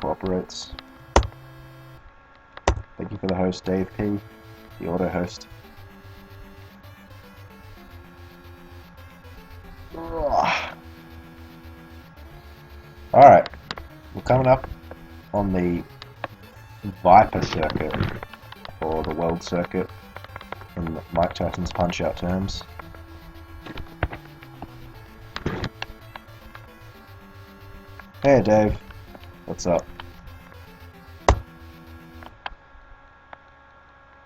cooperates. Thank you for the host, Dave P, the auto host. Alright, we're coming up on the Viper circuit, or the World circuit in Mike Tyson's Punch-Out terms. Hey Dave, what's up?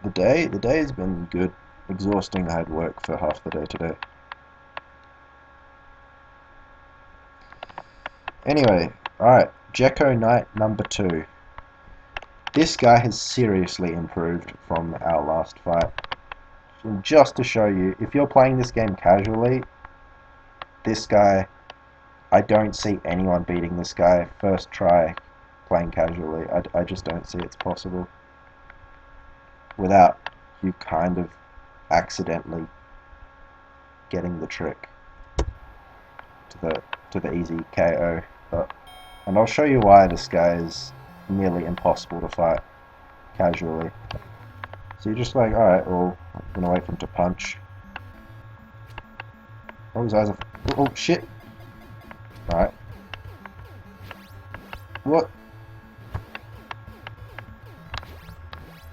The day's been good. Exhausting. I had work for half the day today. Anyway, alright, Jekko Knight number 2. This guy has seriously improved from our last fight. And just to show you, if you're playing this game casually, this guy, I don't see anyone beating this guy first try playing casually. I just don't see it's possible without you kind of accidentally getting the trick to the easy KO. And I'll show you why this guy is nearly impossible to fight casually. So you're just like, alright, well, I'm gonna wait for him to punch. Oh, his eyes are... Oh, shit! Alright. What?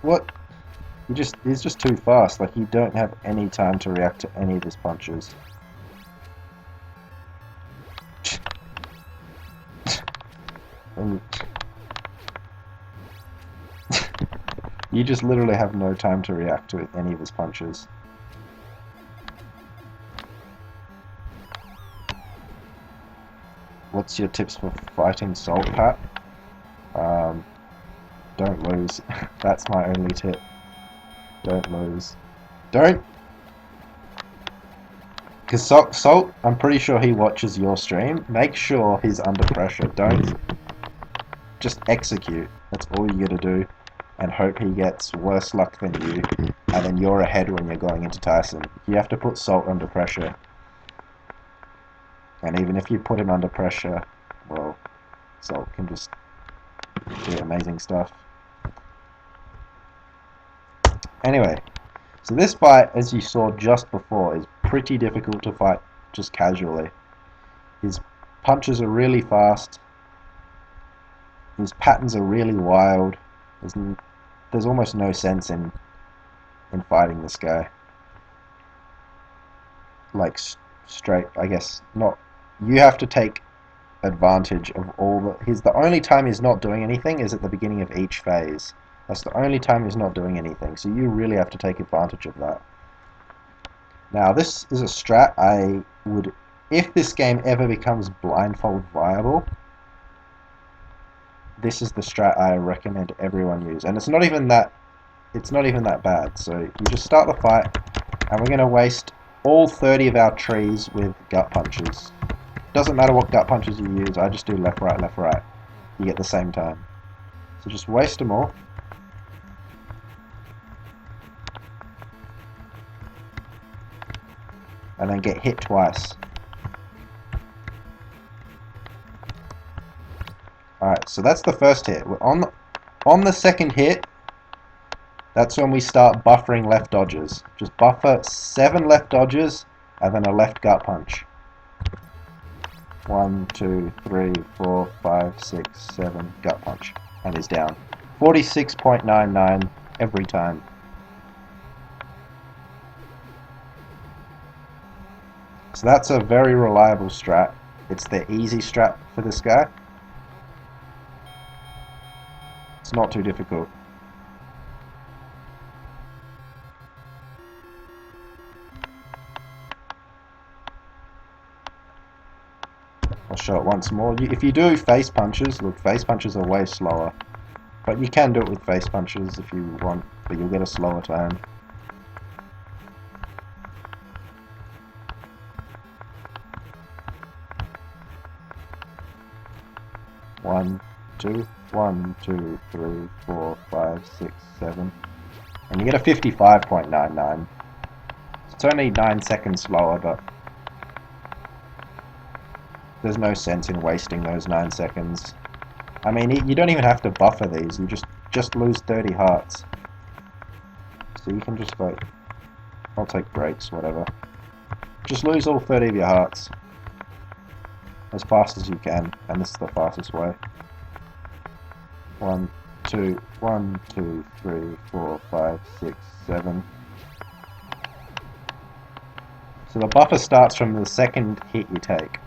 What? He's just too fast. Like, you don't have any time to react to any of his punches. You just literally have no time to react to any of his punches. What's your tips for fighting Salt, Pat? Don't lose. That's my only tip. Don't lose. Don't! Because Salt, I'm pretty sure he watches your stream. Make sure he's under pressure. Don't just execute. That's all you gotta do. And hope he gets worse luck than you. And then you're ahead when you're going into Tyson. You have to put Salt under pressure. And even if you put him under pressure, well, Salt can just do amazing stuff. Anyway, so this fight, as you saw just before, is pretty difficult to fight just casually. His punches are really fast. His patterns are really wild. There's almost no sense in fighting this guy. Like, straight, I guess, not... You have to take advantage of all the... The only time he's not doing anything is at the beginning of each phase. That's the only time he's not doing anything, so you really have to take advantage of that. Now, this is a strat I would... If this game ever becomes blindfold viable, this is the strat I recommend everyone use. And it's not even that bad. So you just start the fight, and we're going to waste all 30 of our trees with gut punches. Doesn't matter what gut punches you use, I just do left, right, left, right. You get the same time. So just waste them all. And then get hit twice. Alright, so that's the first hit. On the second hit, that's when we start buffering left dodges. Just buffer 7 left dodges, and then a left gut punch. 1, 2, 3, 4, 5, 6, 7, gut punch. And he's down. 46.99 every time. So that's a very reliable strat. It's the easy strat for this guy. It's not too difficult. I'll show it once more. If you do face punches, look, face punches are way slower. But you can do it with face punches if you want, but you'll get a slower time. One, two, 1, 2, 3, 4, 5, 6, 7. And you get a 55.99. It's only 9 seconds slower, but there's no sense in wasting those 9 seconds. I mean, you don't even have to buffer these. You just lose 30 hearts. So you can just like, I'll take breaks, whatever. Just lose all 30 of your hearts as fast as you can, and this is the fastest way. 1, 2, 1, 2, 3, 4, 5, 6, 7. So the buffer starts from the second hit you take.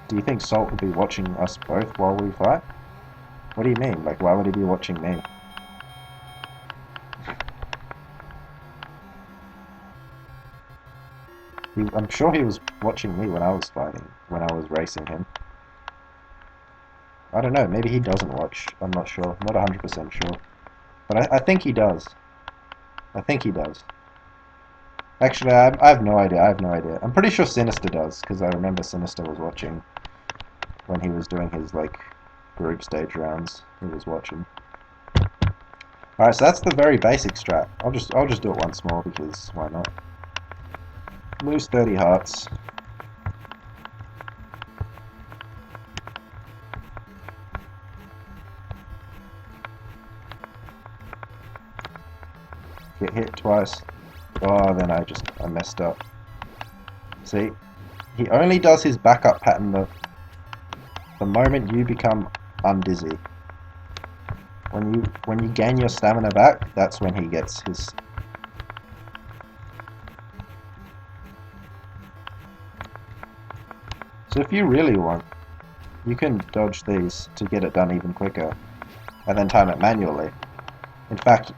Do you think Salt will be watching us both while we fight? What do you mean? Like, why would he be watching me? I'm sure he was watching me when I was fighting, when I was racing him. I don't know, maybe he doesn't watch. I'm not sure. I'm not 100% sure. But I think he does. I think he does. Actually, I have no idea. I have no idea. I'm pretty sure Sinister does, because I remember Sinister was watching when he was doing his, like, group stage rounds. He was watching. Alright, so that's the very basic strat. I'll just do it once more, because why not? Lose 30 hearts. Get hit twice. Oh, then I messed up. See? He only does his backup pattern the moment you become undizzy. When you gain your stamina back, that's when he gets his... So if you really want, you can dodge these to get it done even quicker, and then time it manually. In fact,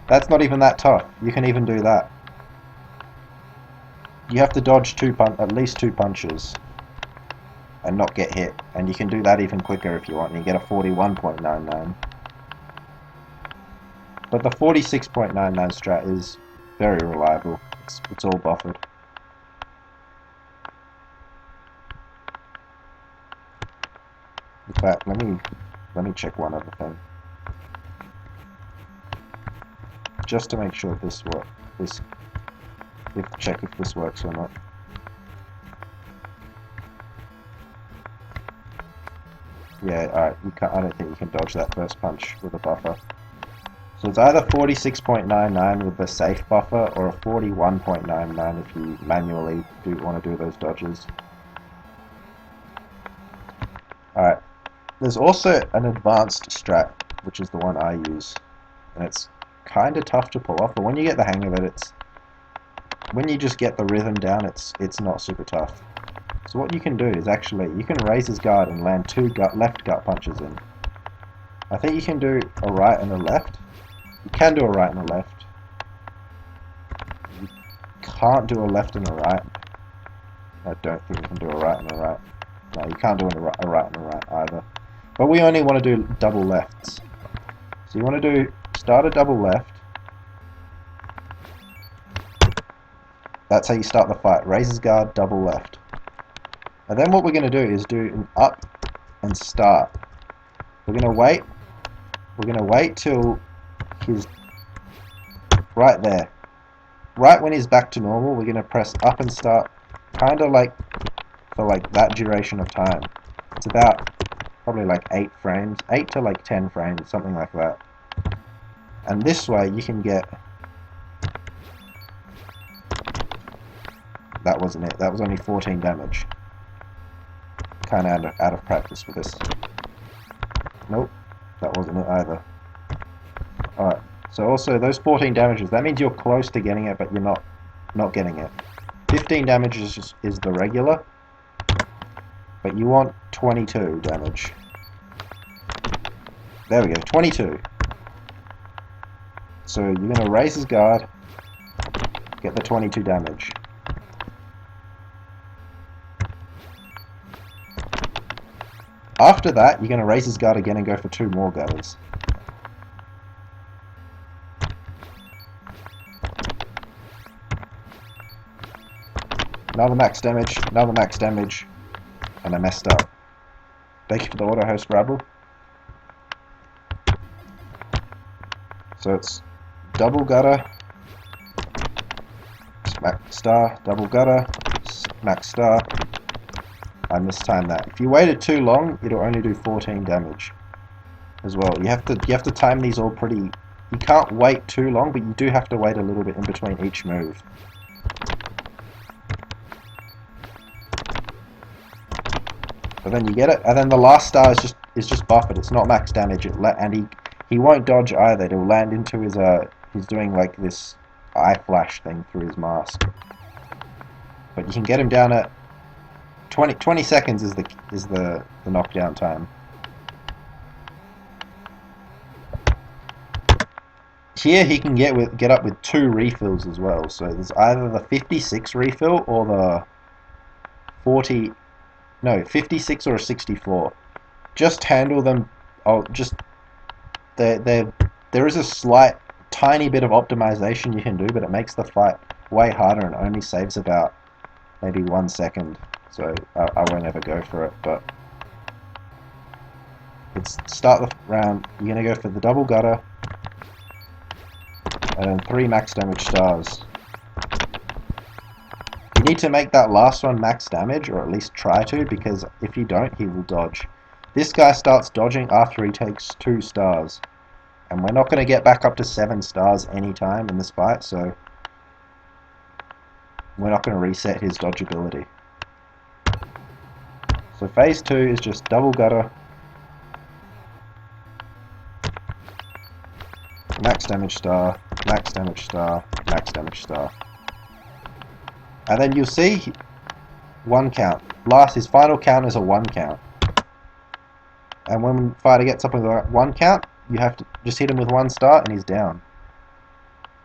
that's not even that tough. You can even do that. You have to dodge at least 2 punches and not get hit, and you can do that even quicker if you want, and you get a 41.99. But the 46.99 strat is very reliable. It's all buffered. In fact, let me check one other thing, just to make sure this works. Check if this works or not. Yeah, alright. I don't think you can dodge that first punch with a buffer. So it's either 46.99 with the safe buffer, or a 41.99 if you manually want to do those dodges. Alright. There's also an advanced strat, which is the one I use, and it's kind of tough to pull off, but when you get the hang of it, when you just get the rhythm down, it's not super tough. So what you can do is you can raise his guard and land 2 left gut punches in. I think you can do a right and a left. You can do a right and a left. You can't do a left and a right. I don't think you can do a right and a right. No, you can't do a right and a right either. But we only want to do double lefts. So you want to start a double left. That's how you start the fight. Raise his guard, double left. And then what we're going to do is do an up and start. We're going to wait till he's right there. Right when he's back to normal, we're going to press up and start, kind of like for like that duration of time. It's about probably like 8 frames, 8 to like 10 frames, something like that. And this way you can get... That wasn't it. That was only 14 damage. Kind of out of practice with this. Nope, that wasn't it either. Alright, so also those 14 damages, that means you're close to getting it, but you're not getting it. 15 damage is the regular, but you want 22 damage. There we go, 22. So you're going to raise his guard, get the 22 damage. After that, you're going to raise his guard again and go for 2 more gutters. Another max damage, and I messed up. Thank you for the auto host, Rabble. So it's double gutter, smack star, double gutter, smack star, I mistimed that. If you waited too long, it'll only do 14 damage as well. You have to time these all pretty. You can't wait too long, but you do have to wait a little bit in between each move. But then you get it, and then the last star is just buffered. It's not max damage. And he won't dodge either. It'll land into his He's doing like this eye flash thing through his mask. But you can get him down at 20 seconds is the knockdown time. Here he can get up with 2 refills as well. So there's either the 56 refill or the 56 or a 64. Just handle them. There is a slight, tiny bit of optimization you can do, but it makes the fight way harder and only saves about maybe 1 second. So I won't ever go for it. But let's start the round. You're gonna go for the double gutter, and then 3 max damage stars. You need to make that last one max damage, or at least try to, because if you don't, he will dodge. This guy starts dodging after he takes 2 stars. And we're not going to get back up to 7 stars anytime in this fight, so we're not going to reset his dodge ability. So phase 2 is just double gutter, max damage star, max damage star, max damage star. And then you'll see 1 count. His final count is a 1 count. And when fighter gets up with a 1 count, you have to just hit him with 1 star and he's down.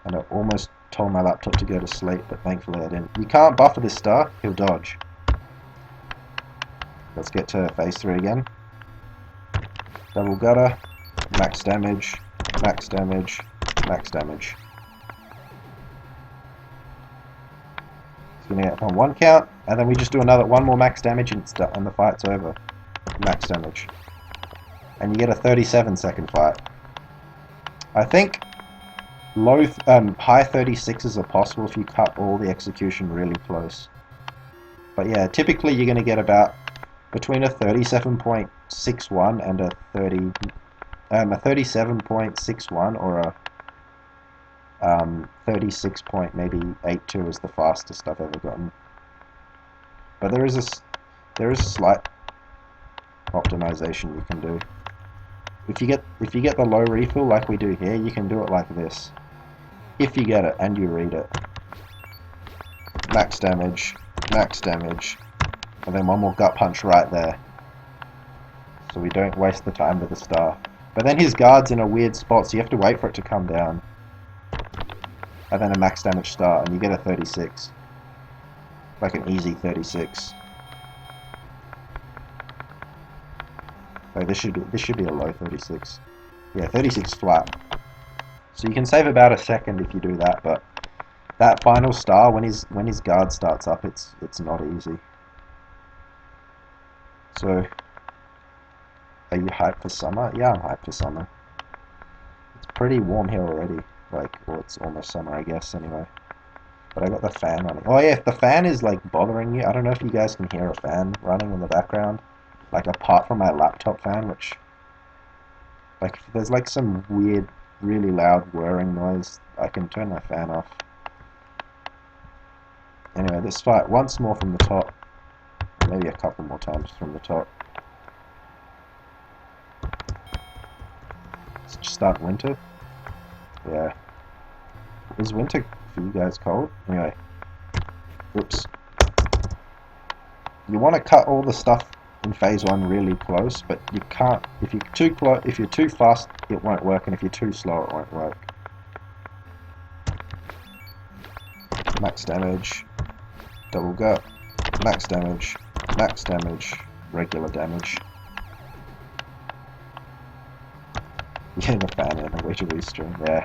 And I almost told my laptop to go to sleep, but thankfully I didn't. You can't buffer this star, he'll dodge. Let's get to phase 3 again. Double gutter, max damage, max damage, max damage. It's going to get on 1 count, and then we just do one more max damage and the fight's over. Max damage. And you get a 37-second fight. I think high 36s are possible if you cut all the execution really close. But yeah, typically you're going to get about between a 37.61 and a 37.61 or a 36 point maybe 82 is the fastest I've ever gotten. But there is a slight optimization you can do. If you get the low refill like we do here, you can do it like this. If you get it and you read it. Max damage, and then 1 more gut punch right there. So we don't waste the time with the star. But then his guard's in a weird spot, so you have to wait for it to come down. And then a max damage star, and you get a 36. Like an easy 36. Oh, this should be a low 36. Yeah, 36 flat. So you can save about a second if you do that, but that final star, when his guard starts up, it's not easy. So, are you hyped for summer? Yeah, I'm hyped for summer. It's pretty warm here already. Well, it's almost summer, I guess, anyway. But I got the fan running. Oh yeah, if the fan is like bothering you, I don't know if you guys can hear a fan running in the background. Like apart from my laptop fan, which, like if there's like some weird, really loud whirring noise, I can turn my fan off. Anyway, this fight once more from the top. Maybe a couple more times from the top. Let's just start winter. Yeah. Is winter for you guys cold? Anyway. Oops. You want to cut all the stuff in phase 1 really close, but you can't. If you're too close, if you're too fast, it won't work, and if you're too slow, it won't work. Max damage, double gut, max damage, regular damage. You're getting a fan in a Ouijawii stream, yeah.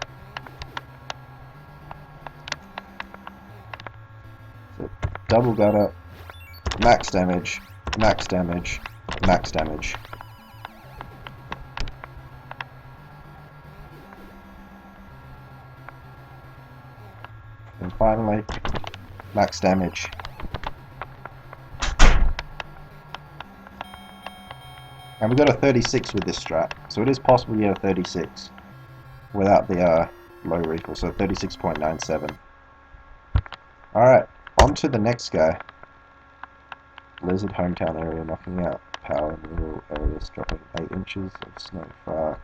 So, double gutter, max damage, max damage. And finally, max damage. And we got a 36 with this strat, so it is possible to get a 36 without the low recoil, so 36.97. Alright, on to the next guy. Blizzard hometown area knocking out power in rural areas, dropping 8 inches of snow. Fuck.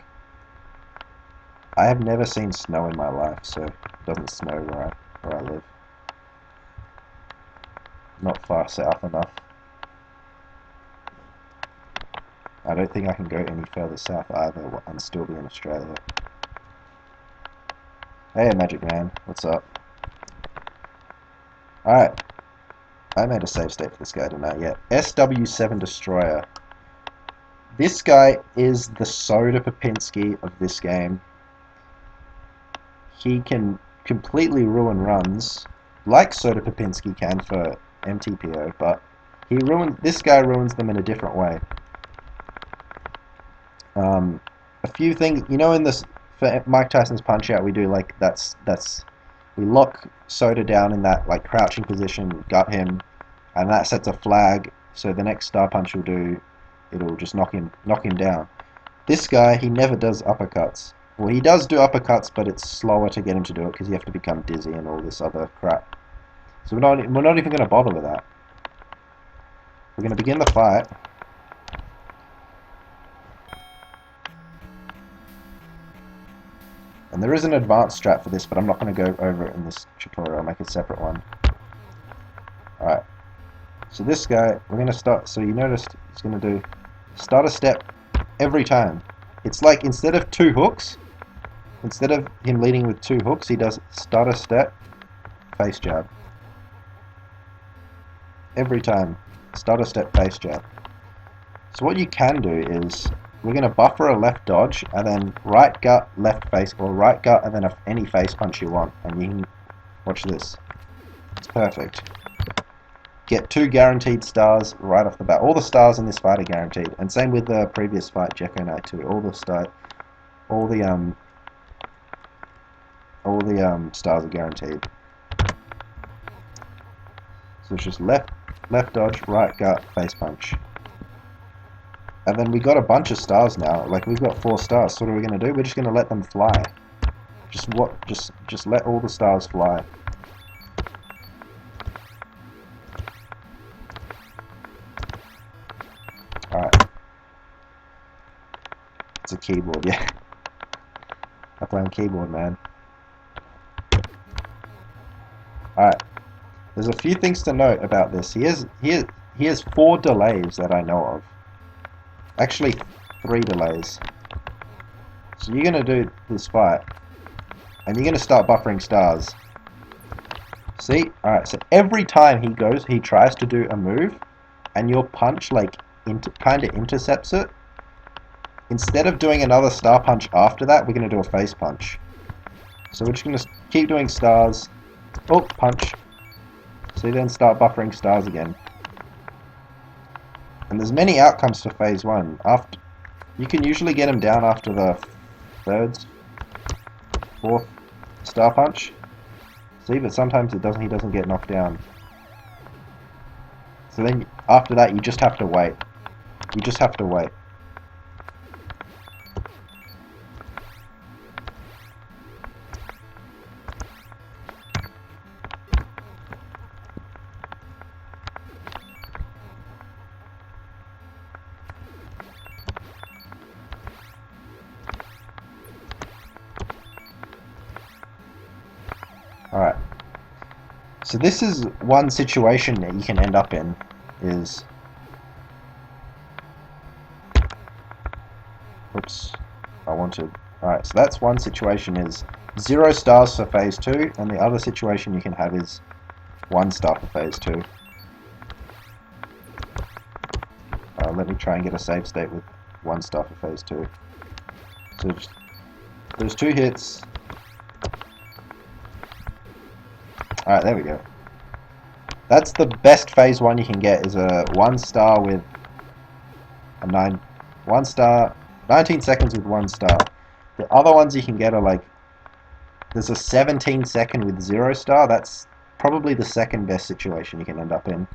I have never seen snow in my life, so it doesn't snow where I live. Not far south enough. I don't think I can go any further south either and still be in Australia. Hey Magic Man, what's up? Alright, I made a save state for this guy tonight yet. SW7 Destroyer. This guy is the Soda Popinski of this game. He can completely ruin runs, like Soda Popinski can for MTPO, but this guy ruins them in a different way. A few things, you know, in this for Mike Tyson's Punch Out, we do like we lock Soda down in that like crouching position, gut him, and that sets a flag. So the next Star Punch will do, it'll just knock him down. This guy, he never does uppercuts. Well, he does do uppercuts, but it's slower to get him to do it because you have to become dizzy and all this other crap. So we're not even going to bother with that. We're going to begin the fight. And there is an advanced strat for this, but I'm not going to go over it in this tutorial. I'll make a separate one. Alright. So this guy, we're going to start, so you noticed he's going to do start a step every time. It's like instead of 2 hooks, instead of him leading with 2 hooks, he does start a step, face jab. Every time. Start a step, face jab. So what you can do is, we're going to buffer a left dodge, and then right gut, left face, or right gut, and then any face punch you want. And you can watch this. It's perfect. Get 2 guaranteed stars right off the bat. All the stars in this fight are guaranteed, and same with the previous fight, Gecko Knight 2. All the stars are guaranteed. So it's just left dodge, right gut, face punch. And then we got a bunch of stars now. Like we've got 4 stars. So what are we going to do? We're just going to let them fly. Just let all the stars fly. Alright. It's a keyboard, yeah. I play on keyboard, man. Alright. There's a few things to note about this. He has 4 delays that I know of. Actually, 3 delays. So you're going to do this fight, and you're going to start buffering stars. See? Alright, so every time he tries to do a move, and your punch, like, kind of intercepts it, instead of doing another star punch after that, we're going to do a face punch. So we're just going to keep doing stars. Oh, punch. So you then start buffering stars again. And there's many outcomes for phase 1. You can usually get him down after the 3rd, 4th star punch. See, but sometimes he doesn't get knocked down. So then after that you just have to wait. You just have to wait. Alright, so this is one situation that you can end up in, is... Oops, Alright, so that's one situation is 0 stars for phase 2, and the other situation you can have is 1 star for phase 2. Let me try and get a save state with 1 star for phase 2. So there's 2 hits. Alright, there we go. That's the best phase 1 you can get, is a 1 star with a 1 star, 19 seconds with 1 star. The other ones you can get are like, there's a 17 second with 0 star. That's probably the second best situation you can end up in.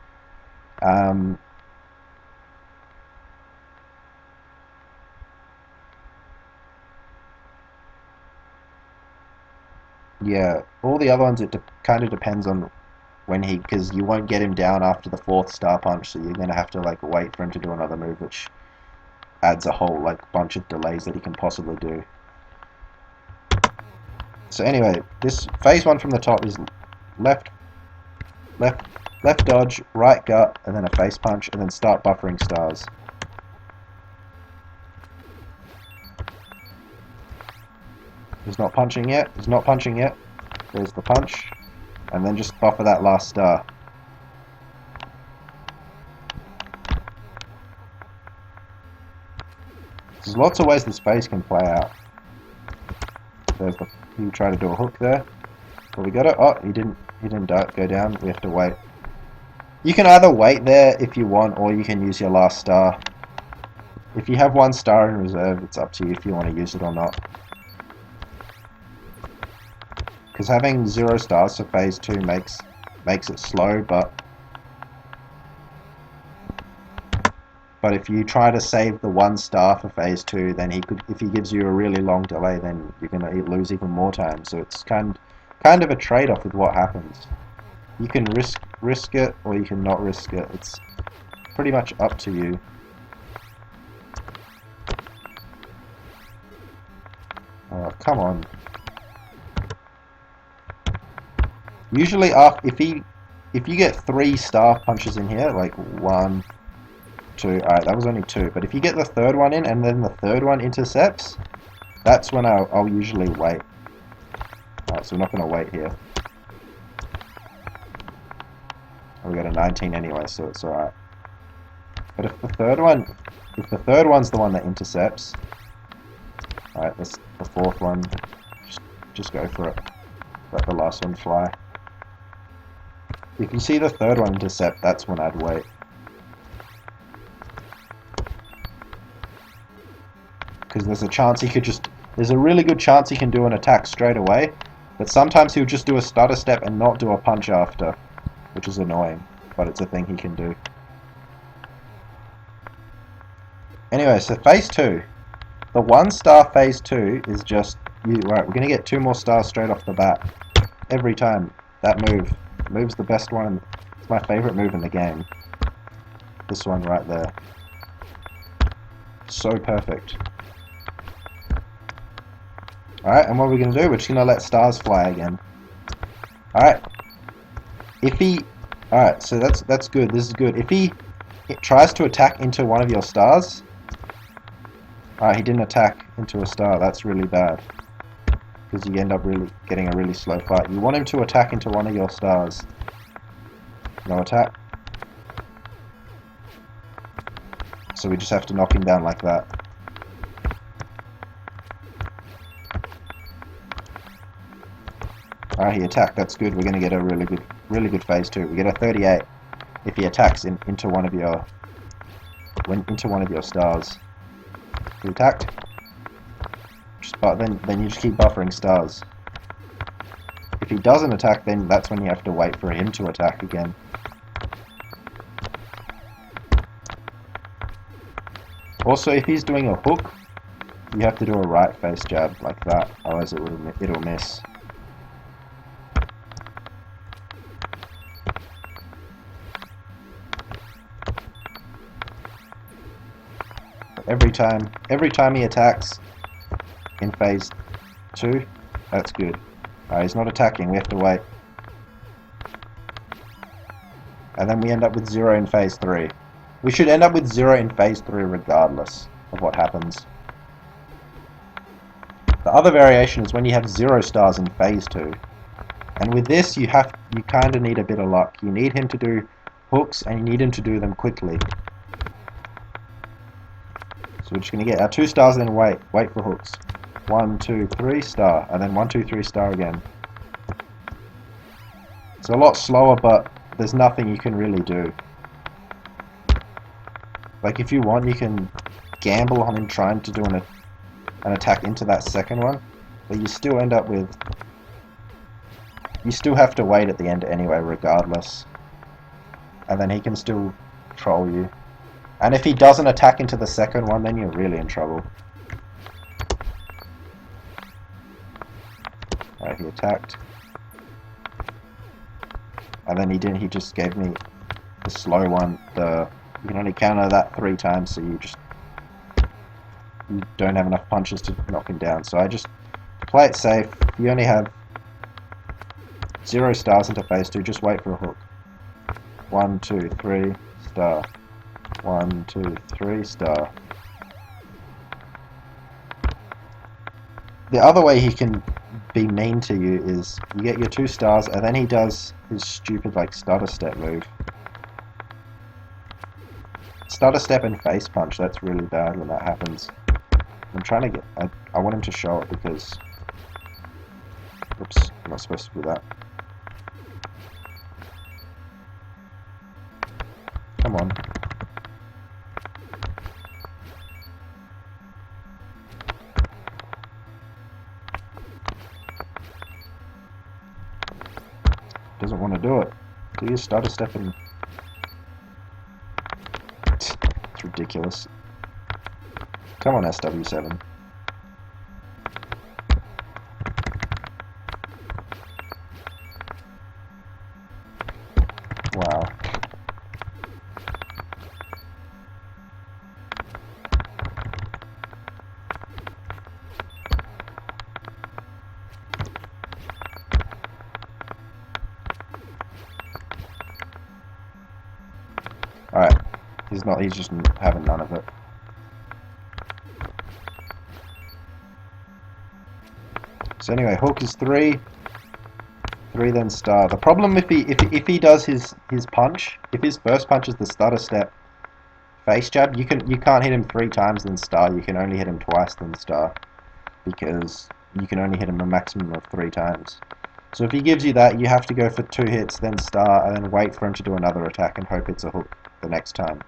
Yeah, all the other ones, it kind of depends on when because you won't get him down after the fourth star punch, so you're gonna have to like wait for him to do another move, which adds a whole like bunch of delays that he can possibly do. So anyway, this phase one from the top is left, left, left dodge, right gut, and then a face punch, and then start buffering stars. He's not punching yet. He's not punching yet. There's the punch. And then just buffer that last star. There's lots of ways this phase can play out. There's the... You try to do a hook there. Well, we got it. Oh, he didn't go down. We have to wait. You can either wait there if you want, or you can use your last star. If you have one star in reserve, it's up to you if you want to use it or not. Because having 0 stars for phase 2 makes it slow, but if you try to save the 1 star for phase 2, then if he gives you a really long delay, then you're gonna lose even more time. So it's kind of a trade-off with what happens. You can risk it, or you can not risk it. It's pretty much up to you. Oh, come on. Usually, if you get 3 star punches in here, like 1, 2, alright, that was only 2, but if you get the third one in and then the third one intercepts, that's when I'll usually wait. Alright, so we're not going to wait here. We got a 19 anyway, so it's alright. But if the third one's the one that intercepts, alright, that's the fourth one. Just go for it. Let the last one fly. If you see the third one intercept, that's when I'd wait. Because there's a chance there's a really good chance he can do an attack straight away, but sometimes he'll just do a stutter step and not do a punch after, which is annoying, but it's a thing he can do. Anyway, so phase 2. The 1 star phase 2 is just, right, we're going to get 2 more stars straight off the bat. Every time. That move's the best one. It's my favorite move in the game. This one right there. So perfect. Alright, and what are we going to do? We're just going to let stars fly again. Alright. Alright, so that's good. This is good. If he tries to attack into one of your stars... Alright, he didn't attack into a star. That's really bad. Because you end up really getting a really slow fight. You want him to attack into one of your stars. No attack. So we just have to knock him down like that. Alright, he attacked. That's good. We're going to get a really good phase 2. We get a 38 if he attacks into one of your stars. He attacked. But then you just keep buffering stars. If he doesn't attack, then that's when you have to wait for him to attack again. Also, if he's doing a hook, you have to do a right face jab like that, otherwise it'll miss. Every time he attacks in phase 2, that's good. Alright, he's not attacking, we have to wait. And then we end up with 0 in phase 3. We should end up with 0 in phase 3 regardless of what happens. The other variation is when you have 0 stars in phase 2. And with this, you kind of need a bit of luck. You need him to do hooks, and you need him to do them quickly. So we're just going to get our 2 stars and then wait for hooks. 1, 2, 3 star, and then 1, 2, 3 star again. It's a lot slower, but there's nothing you can really do. Like if you want, you can gamble on him trying to do an attack into that second one, but you still end up with... You still have to wait at the end anyway, regardless. And then he can still troll you. And if he doesn't attack into the second one, then you're really in trouble. Alright, he attacked. And then he didn't, he just gave me the slow one. You can only counter that 3 times, so you don't have enough punches to knock him down. So I just play it safe. You only have 0 stars into phase 2, just wait for a hook. 1, 2, 3, star. 1, 2, 3, star. The other way he can be mean to you is you get your 2 stars and then he does his stupid like stutter step move. Stutter step and face punch, that's really bad when that happens. I'm trying to get, I want him to show it because, oops, I'm not supposed to do that. Come on. Doesn't want to do it. Do you stutter step and... It's ridiculous. Come on, SW7. Wow. Alright, he's just having none of it. So anyway, hook is 3 then star. The problem if he does his punch, if his first punch is the stutter step face jab, you can't hit him 3 times then star, you can only hit him twice then star. Because you can only hit him a maximum of 3 times. So if he gives you that, you have to go for 2 hits, then star, and then wait for him to do another attack and hope it's a hook the next time.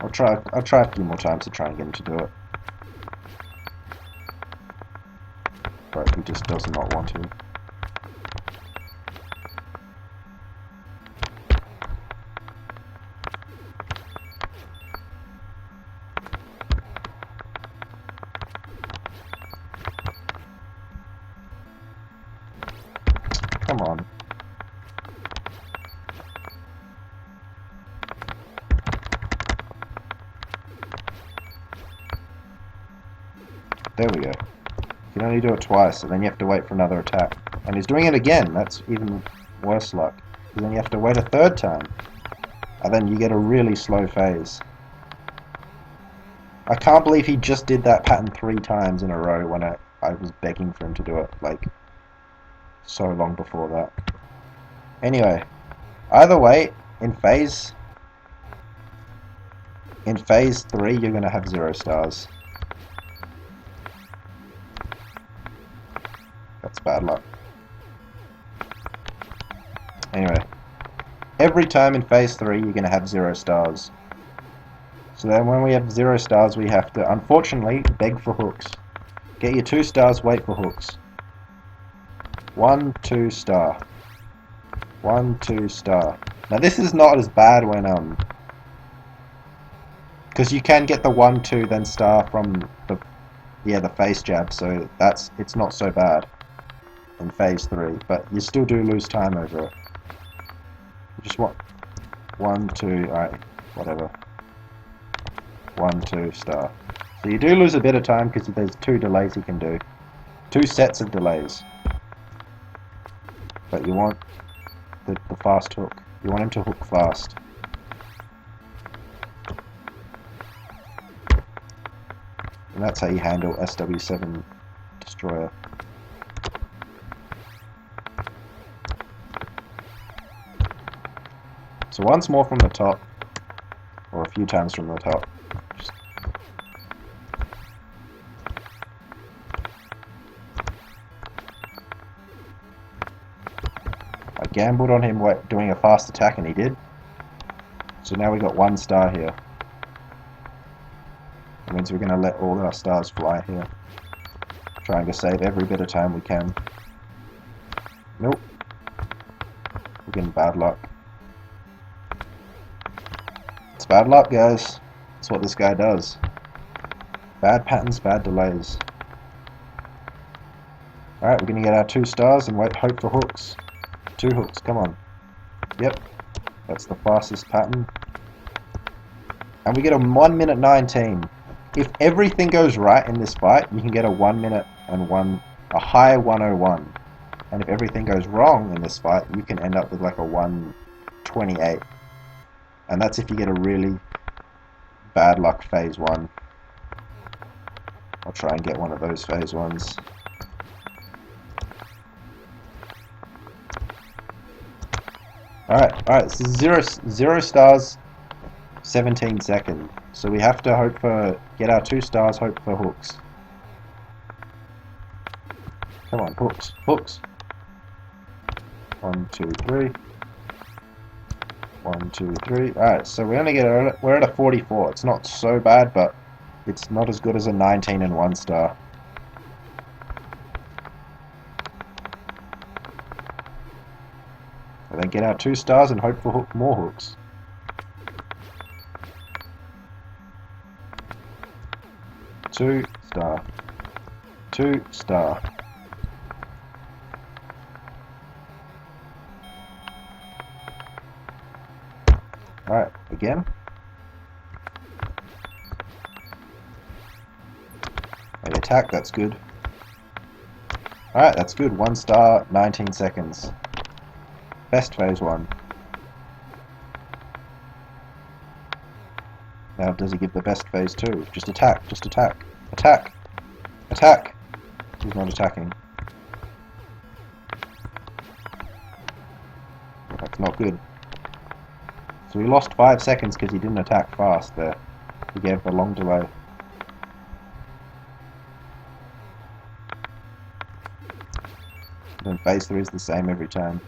I'll try a few more times to try and get him to do it. But he just does not want to. Come on. There we go. You can only do it twice, and then you have to wait for another attack. And he's doing it again. That's even worse luck. And then you have to wait a 3rd time. And then you get a really slow phase. I can't believe he just did that pattern 3 times in a row when I was begging for him to do it, like, so long before that. Anyway, either way, in phase 3, you're going to have 0 stars. That's bad luck. Anyway, every time in phase 3 you're going to have 0 stars. So then when we have 0 stars we have to, unfortunately, beg for hooks. Get your 2 stars, wait for hooks. 1, 2 star. 1, 2 star. Now this is not as bad when because you can get the 1, 2 then star from the face jab, so it's not so bad in phase 3, but you still do lose time over it. You just want 1, 2, alright, whatever. 1, 2 star. So you do lose a bit of time because there's 2 delays you can do. 2 sets of delays. But you want the fast hook. You want him to hook fast. And that's how you handle SW7 Destroyer. So once more from the top, or a few times from the top. I gambled on him doing a fast attack and he did. So now we got 1 star here. That means we're going to let all our stars fly here. Trying to save every bit of time we can. Nope. We're getting bad luck. It's bad luck, guys. That's what this guy does. Bad patterns, bad delays. Alright, we're going to get our 2 stars and wait, hope for hooks. 2 hooks, come on. Yep, that's the fastest pattern. And we get a 1 minute 19. If everything goes right in this fight, you can get a 1 minute and a high 101. And if everything goes wrong in this fight, you can end up with like a 128. And that's if you get a really bad luck phase 1. I'll try and get one of those phase 1s. Alright, this is 0 stars, 17 seconds. So we have to get our 2 stars, hope for hooks. Come on, hooks. 1, 2, 3. 1, 2, 3. Alright, so we're at a 44. It's not so bad, but it's not as good as a 19 and 1 star. And then get our 2 stars and hope for more hooks. Two star. 2 star. Alright, again. Maybe attack, that's good. Alright, that's good. 1 star, 19 seconds. Best phase 1. Now does he give the best phase 2? Just attack. Attack! Attack! He's not attacking. That's not good. So we lost 5 seconds because he didn't attack fast there. He gave the long delay. Then phase 3 is the same every time.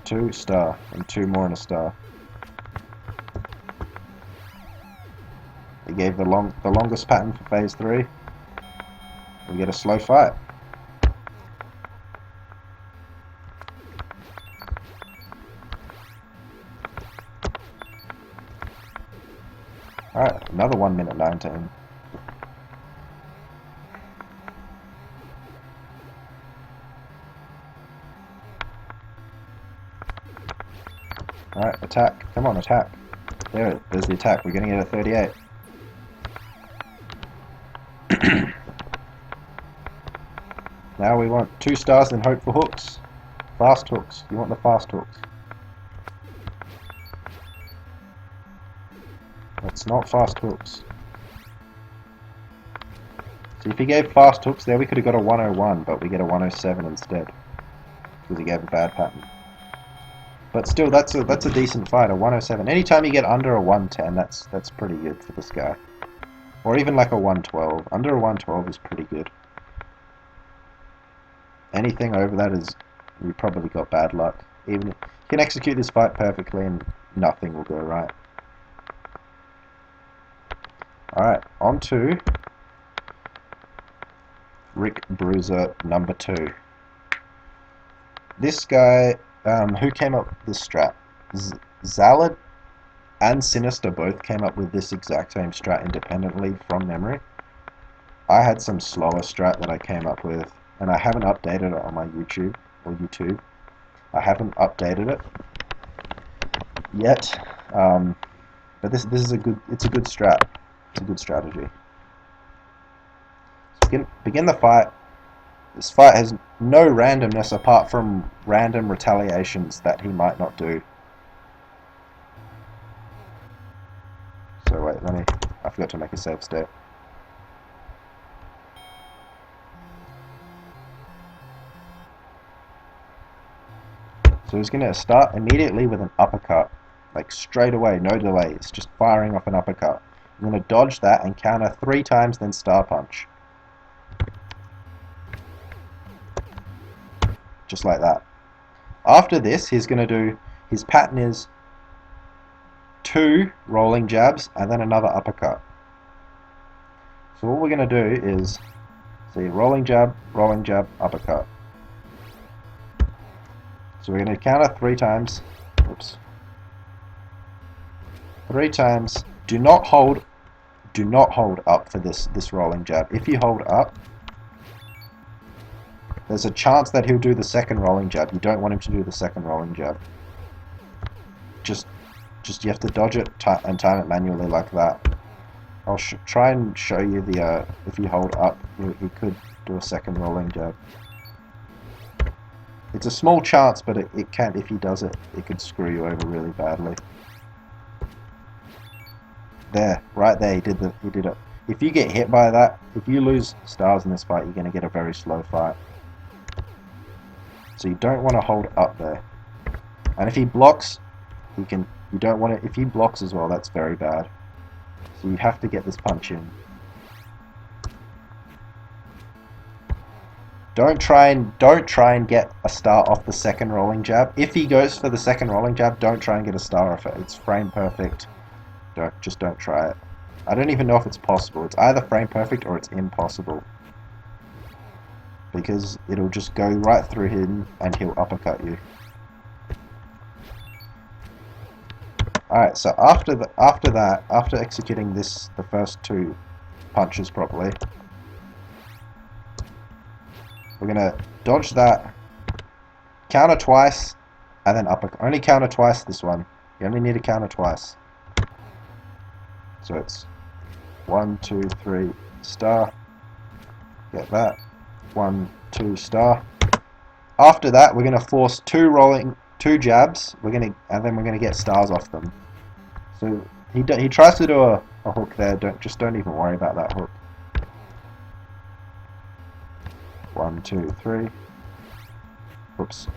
2 star, and 2 more and a star. He gave the longest pattern for phase 3. We get a slow fight. Alright, another 1 minute 19. Alright, attack. Come on, attack. There's the attack. We're getting it at 38. Now we want 2 stars and hope for hooks. Fast hooks. You want the fast hooks. That's not fast hooks. So if he gave fast hooks there, we could have got a 101, but we get a 107 instead. Because he gave a bad pattern. But still, that's a decent fight, a 107. Anytime you get under a 110, that's pretty good for this guy. Or even like a 112. Under a 112 is pretty good. Anything over that is, you probably got bad luck. Even if you can execute this fight perfectly and nothing will go right. Alright, on to Rick Bruiser number 2. This guy, who came up with this strat? Zalad and Sinister both came up with this exact same strat independently from memory. I had some slower strat that I came up with, and I haven't updated it on my YouTube. I haven't updated it yet, but this is it's a good strat. It's a good strategy. So begin the fight. This fight has no randomness apart from random retaliations that he might not do. So wait, I forgot to make a save state. So he's going to start immediately with an uppercut. Like straight away, no delays, just firing off an uppercut. I'm going to dodge that and counter 3 times, then star punch. Just like that. After this, he's going to do, his pattern is 2 rolling jabs and then another uppercut. So what we're going to do is, see, rolling jab, uppercut. So we're going to counter 3 times. Oops. 3 times. Do not hold do not hold up for this rolling jab. If you hold up, there's a chance that he'll do the second rolling jab. You don't want him to do the second rolling jab. Just you have to dodge it and time it manually like that. I'll try and show you the if you hold up, he could do a second rolling jab. It's a small chance, but it can, if he does it, it could screw you over really badly. There, right there, he did it. If you get hit by that, if you lose stars in this fight, you're going to get a very slow fight. So you don't want to hold up there. And if he blocks, you don't want to, if he blocks as well, that's very bad. So you have to get this punch in. Don't try and get a star off the second rolling jab. If he goes for the second rolling jab, don't try and get a star off it. It's frame perfect. Just don't try it. I don't even know if it's possible. It's either frame perfect or it's impossible. Because it'll just go right through him and he'll uppercut you. Alright, so after executing the first two punches properly, we're gonna dodge that, counter twice, and then uppercut. Only counter twice this one. You only need to counter twice. So it's 1, 2, 3, star. Get that. 1, 2, star. After that, we're gonna force two jabs. And then we're gonna get stars off them. So he tries to do a hook there. Don't even worry about that hook. 1, 2, 3. Oops.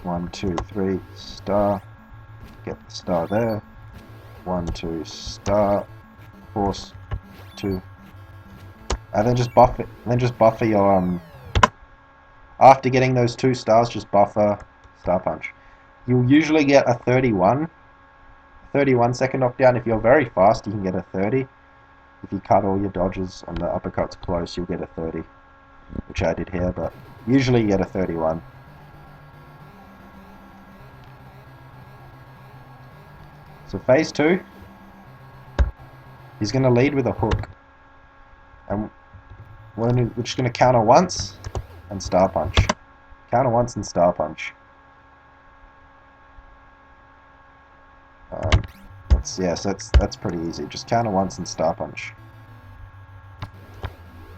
1, 2, 3, star. Get the star there. 1, 2, star. Force 2. And then just buff it. Then just buffer your after getting those 2 stars, just buffer star punch. You'll usually get a 31 second knockdown. If you're very fast, you can get a 30. If you cut all your dodges and the uppercuts close, you'll get a 30, which I did here, but usually you get a 31. So phase 2, he's going to lead with a hook. And we're just going to counter once and star punch. Counter once and star punch. So that's pretty easy. Just counter once and star punch.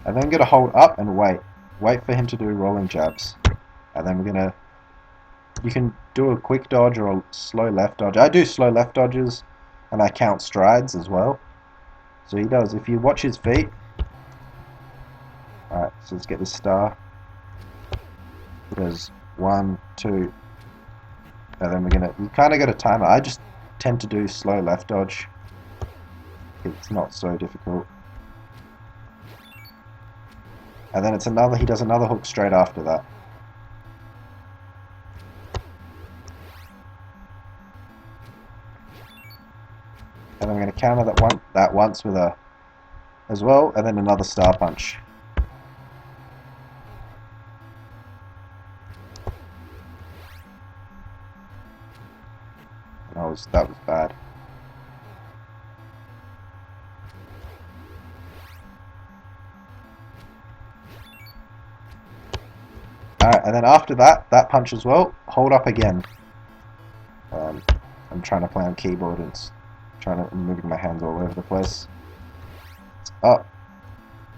And then we're going to hold up and wait. Wait for him to do rolling jabs. And then you can do a quick dodge or a slow left dodge. I do slow left dodges and I count strides as well. So he does. If you watch his feet. Alright, so let's get this star. He does 1, 2. And then you kind of got to time it. I just tend to do slow left dodge. It's not so difficult. And then he does another hook straight after that. And I'm going to counter that once with as well, and then another star punch. That was bad. Alright, and then after that punch as well, hold up again. I'm trying to play on keyboard and I'm moving my hands all over the place. It's up.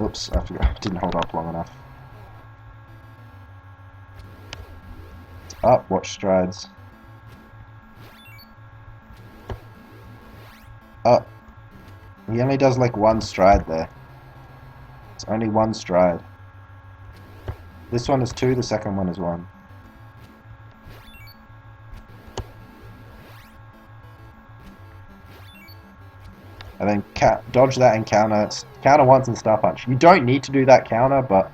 Oops, I forgot. I didn't hold up long enough. It's up, watch strides. Up. He only does like one stride there. It's only one stride. This one is 2, the second one is 1. And then dodge that and counter once and star punch. You don't need to do that counter, but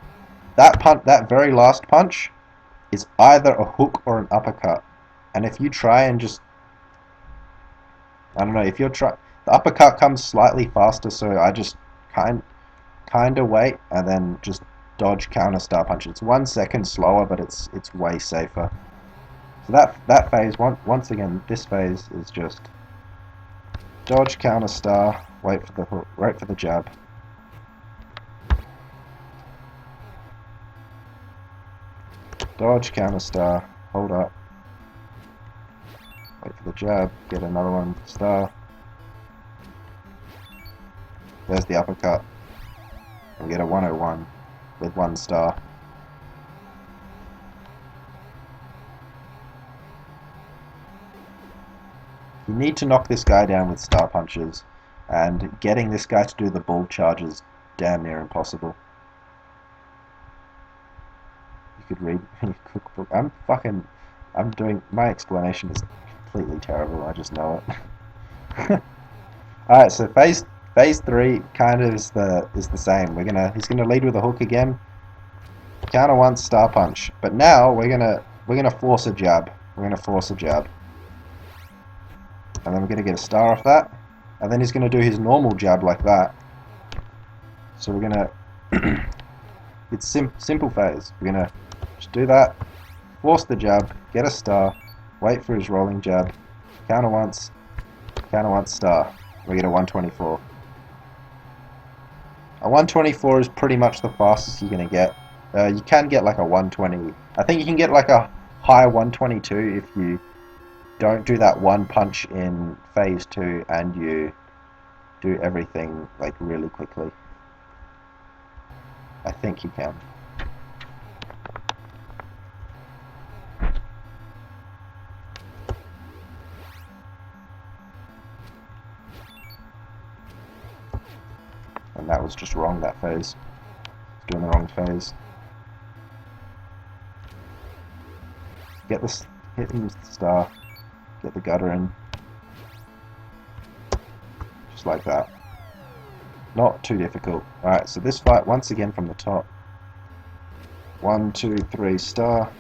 that very last punch is either a hook or an uppercut. And if you try and just, I don't know, the uppercut comes slightly faster, so I just kind of wait and then just dodge counter star punch. It's 1 second slower, but it's way safer. So that phase, once again, this phase is just Dodge, counter, star, wait for the hook, wait for the jab. Dodge, counter, star, hold up. Wait for the jab, get another one, star. There's the uppercut. And get a 101 with 1 star. You need to knock this guy down with star punches, and getting this guy to do the bull charge is damn near impossible. You could read your cookbook. My explanation is completely terrible, I just know it. Alright, so phase 3 kind of is the same. He's gonna lead with a hook again. Counter 1, star punch. But now we're gonna force a jab. We're gonna force a jab. And then we're going to get a star off that. And then he's going to do his normal jab like that. So we're going to... it's simple phase. We're going to just do that. Force the jab. Get a star. Wait for his rolling jab. Counter once. Counter once, star. We get a 124. A 124 is pretty much the fastest you're going to get. You can get like a 120. I think you can get like a high 122 if you... don't do that one punch in phase 2 and you do everything like really quickly. I think you can. And that was just wrong, that phase. It's doing the wrong phase. Get this, hit him with the star. Get the gutter in. Just like that. Not too difficult. Alright, so this fight once again from the top. 1, 2, 3, star.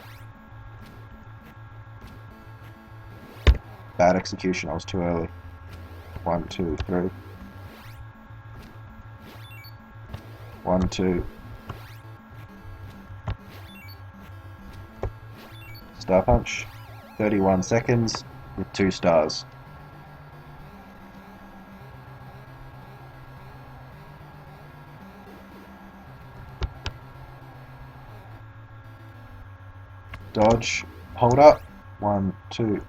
Bad execution, I was too early. 1, 2, 3. 1, 2. Star punch. 31 seconds. With 2 stars. Dodge, hold up. 1, 2.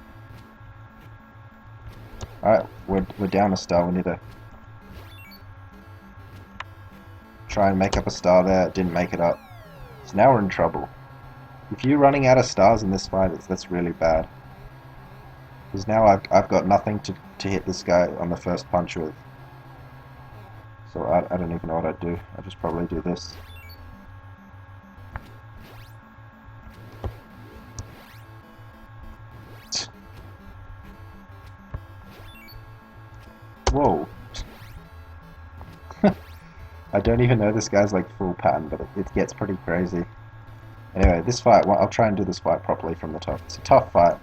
Alright, we're down a star. We need to try and make up a star there. Didn't make it up. So now we're in trouble. If you're running out of stars in this fight, that's really bad. Because now I've got nothing to hit this guy on the first punch with. So I don't even know what I'd do. I'd just probably do this. Whoa. I don't even know this guy's like full pattern, but it gets pretty crazy. Anyway, this fight, well, I'll try and do this fight properly from the top. It's a tough fight.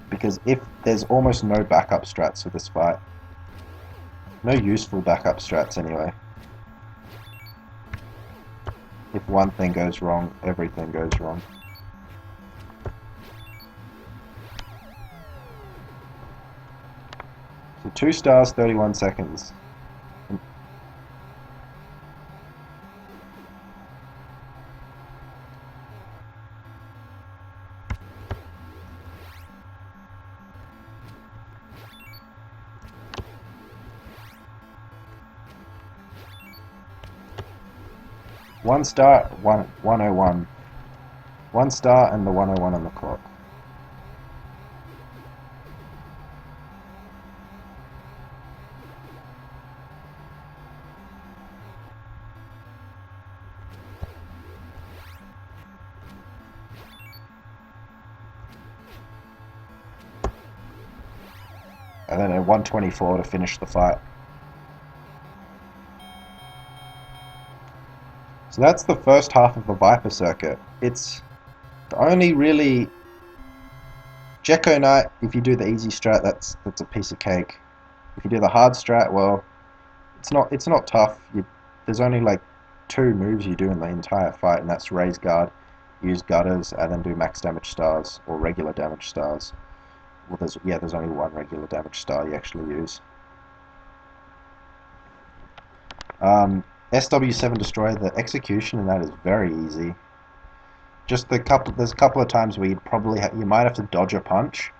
Because if there's almost no backup strats for this fight. No useful backup strats anyway. If one thing goes wrong, everything goes wrong. So 2 stars, 31 seconds. One star, 101. 1 star and the 101 on the clock. And then a 124 to finish the fight. So that's the first half of the Viper circuit. It's the only really... Gecko Knight, if you do the easy strat, that's a piece of cake. If you do the hard strat, well, it's not tough. There's only like 2 moves you do in the entire fight, and that's raise guard, use gutters, and then do max damage stars, or regular damage stars. Well, there's only one regular damage star you actually use. SW7 Destroyer, the execution in that is very easy. Just there's a couple of times where you might have to dodge a punch,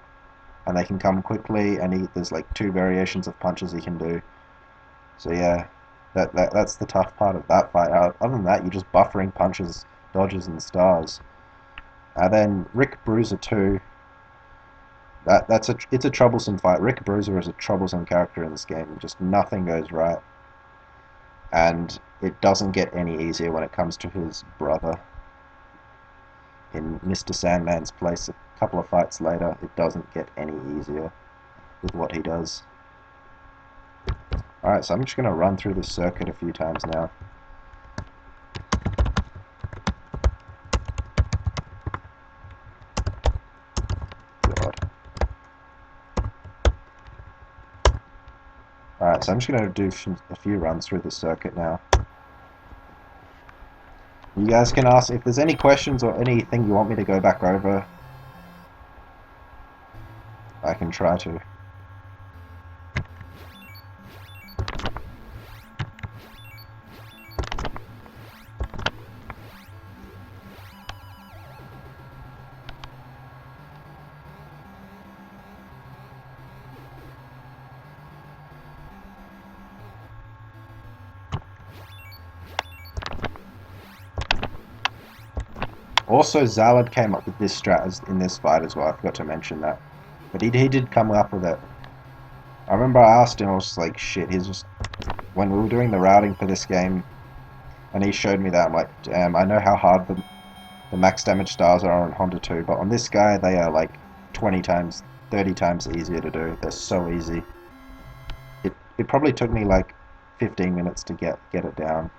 and they can come quickly, and there's like 2 variations of punches he can do. So yeah, that's the tough part of that fight. Other than that, you're just buffering punches, dodges, and stars. Then Rick Bruiser 2. It's a troublesome fight. Rick Bruiser is a troublesome character in this game. Just nothing goes right, and it doesn't get any easier when it comes to his brother. In Mr. Sandman's place, a couple of fights later, it doesn't get any easier with what he does. Alright, so I'm just going to run through this circuit a few times now. God. Alright, so I'm just going to do a few runs through the circuit now. You guys can ask if there's any questions or anything you want me to go back over. I can try to. Also, Zalad came up with this strat in this fight as well. I forgot to mention that. But he did come up with it. I remember I asked him, I was like, shit, when we were doing the routing for this game, and he showed me that, I'm like, damn, I know how hard the max damage stars are on Honda 2, but on this guy, they are like 20 times, 30 times easier to do. They're so easy. It probably took me like 15 minutes to get it down.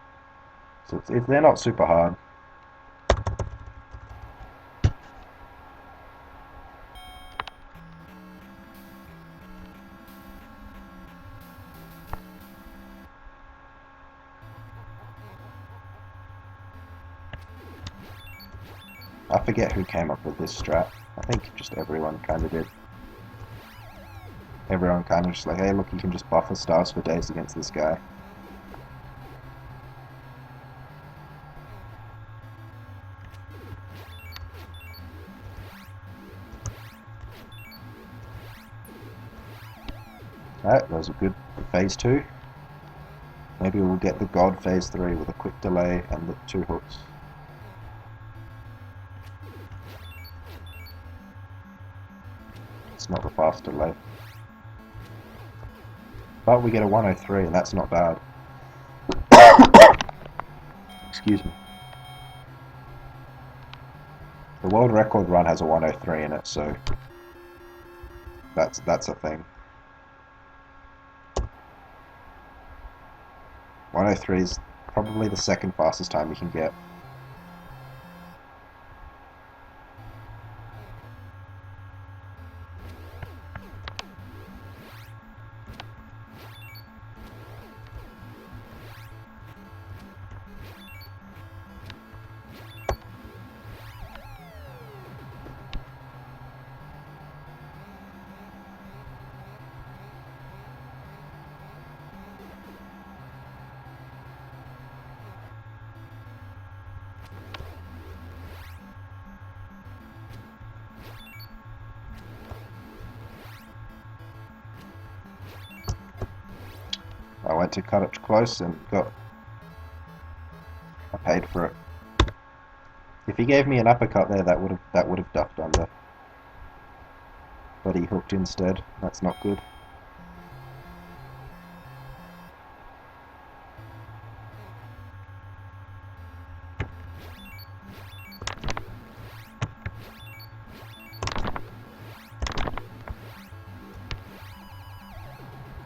So they're not super hard. I forget who came up with this strat. I think just everyone kind of did. Everyone kind of just like, hey look, you can just buffer stars for days against this guy. Alright, that was a good phase 2. Maybe we'll get the God phase 3 with a quick delay and the 2 hooks. It's not the fast delay. But we get a 103 and that's not bad. Excuse me. The world record run has a 103 in it, so that's a thing. 103 is probably the second fastest time you can get. I went to cut it close and I paid for it. If he gave me an uppercut there, that would have ducked under. But he hooked instead. That's not good.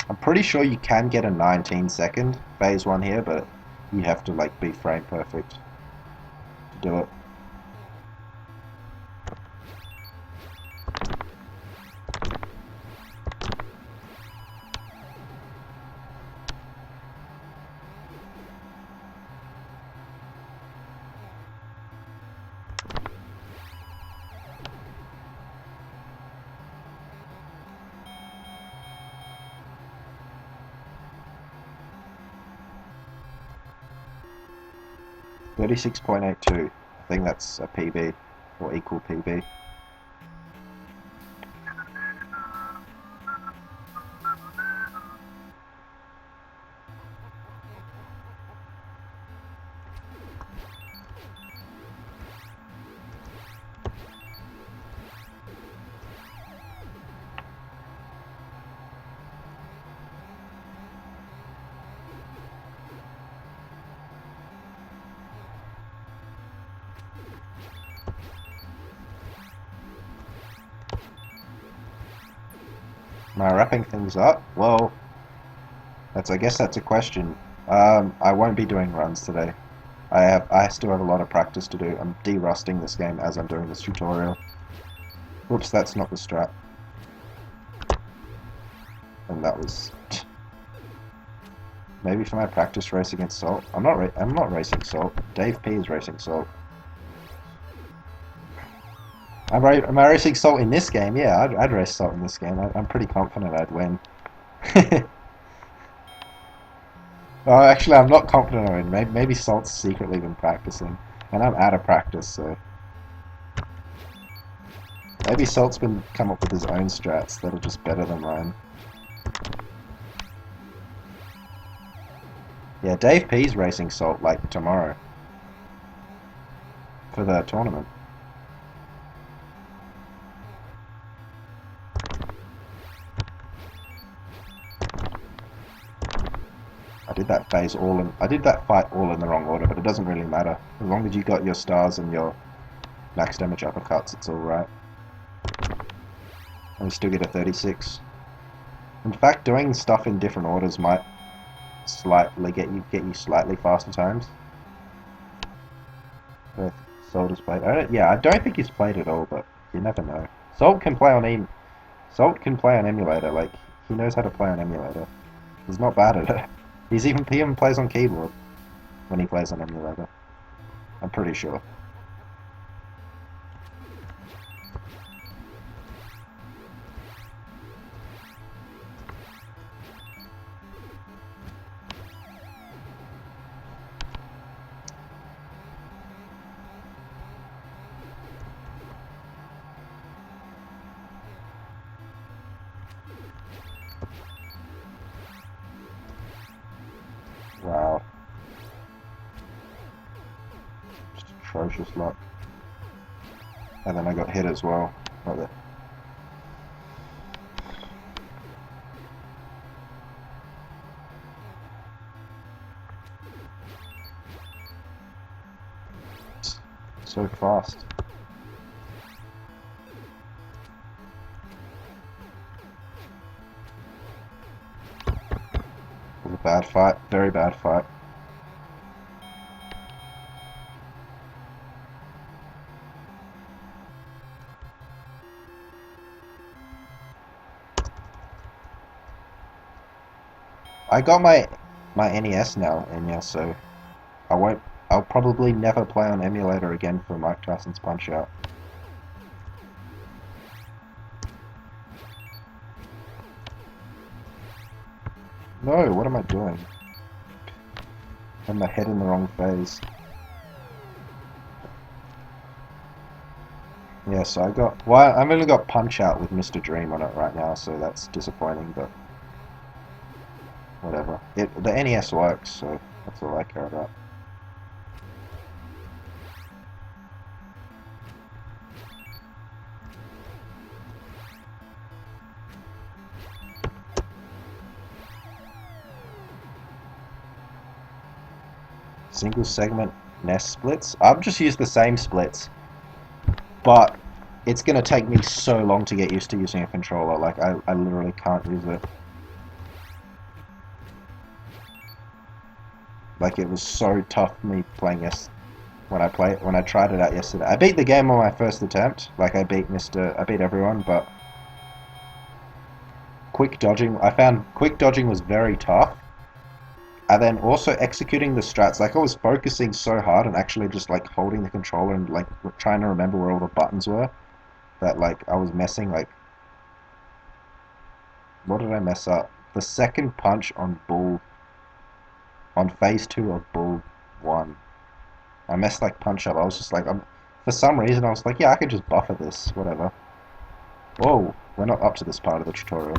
I'm pretty sure you can get a 19-second phase 1 here, but you have to like be frame perfect to do it. 36.82. I think that's a PB, or equal PB. Am I wrapping things up? Well, I guess that's a question. I won't be doing runs today. I still have a lot of practice to do. I'm de-rusting this game as I'm doing this tutorial. Whoops, that's not the strat. And that was maybe for my practice race against Salt. I'm not racing Salt. Dave P is racing Salt. Am I racing Salt in this game? Yeah, I'd race Salt in this game. I'm pretty confident I'd win. Oh, actually, I'm not confident I'd win. Maybe Salt's secretly been practicing, and I'm out of practice, so maybe Salt's been come up with his own strats that are just better than mine. Yeah, Dave P's racing Salt like tomorrow for the tournament. I did that fight all in the wrong order, but it doesn't really matter. As long as you got your stars and your max damage uppercuts, it's alright. And we still get a 36. In fact, doing stuff in different orders might slightly get you slightly faster times. With Salt played. I don't think he's played at all, but you never know. Salt can play on emulator. Like, he knows how to play on emulator. He's not bad at it. He even plays on keyboard when he plays on emulator. I'm pretty sure. Wow. Just atrocious luck. And then I got hit as well. Like that. So fast. It was a bad fight. Very bad fight. I got my NES now, so I'll probably never play on emulator again for Mike Tyson's Punch-Out. No, what am I doing? I had my head in the wrong phase. Yeah, so I've only got Punch-Out with Mr. Dream on it right now, so that's disappointing, but whatever. The NES works, so that's all I care about. Single segment NES splits. I've just used the same splits, but it's gonna take me so long to get used to using a controller. Like I literally can't use it. Like, it was so tough for me playing when I tried it out yesterday. I beat the game on my first attempt. Like, I beat everyone, but I found quick dodging was very tough. And then also executing the strats, like, I was focusing so hard and actually just like holding the controller and like trying to remember where all the buttons were, that like I was messing. Like, what did I mess up? The second punch on phase 2 of Bull 1. I messed like punch up. I was just like, for some reason I was like, yeah, I could just buffer this, whatever. Whoa, we're not up to this part of the tutorial.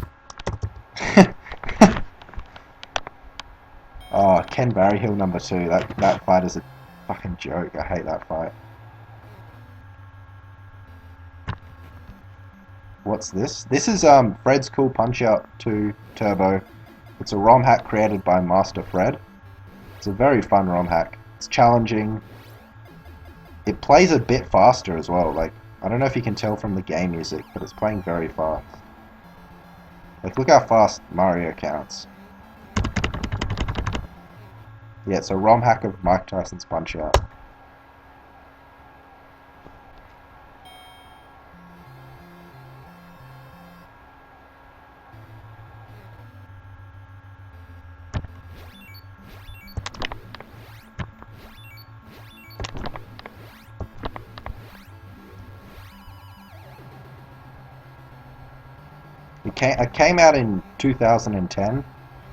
Oh, Ken Barryhill number 2. That fight is a fucking joke. I hate that fight. What's this? This is Phred's Cool Punch-Out 2 Turbo. It's a ROM hack created by Master Phred. It's a very fun ROM hack. It's challenging. It plays a bit faster as well. Like, I don't know if you can tell from the game music, but it's playing very fast. Like, look how fast Mario counts. Yeah, it's a ROM hack of Mike Tyson's Punch-Out. It came out in 2010,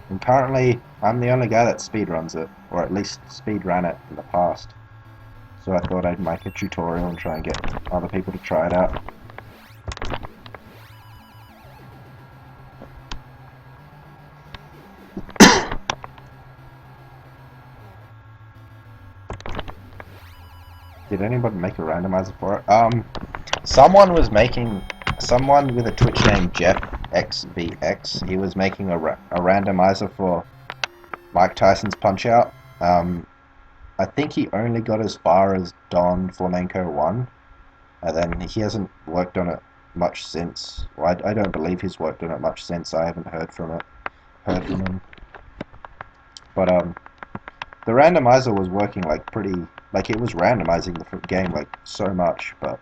and currently I'm the only guy that speedruns it, or at least speedran it in the past. So I thought I'd make a tutorial and try and get other people to try it out. Did anybody make a randomizer for it? Someone with a Twitch name JeffXVX, he was making a randomizer for Mike Tyson's Punch-Out. I think he only got as far as Don Flamenco 1, and then he hasn't worked on it much since. Well, I don't believe he's worked on it much since. I haven't heard from him. But the randomizer was working like it was randomizing the game like so much, but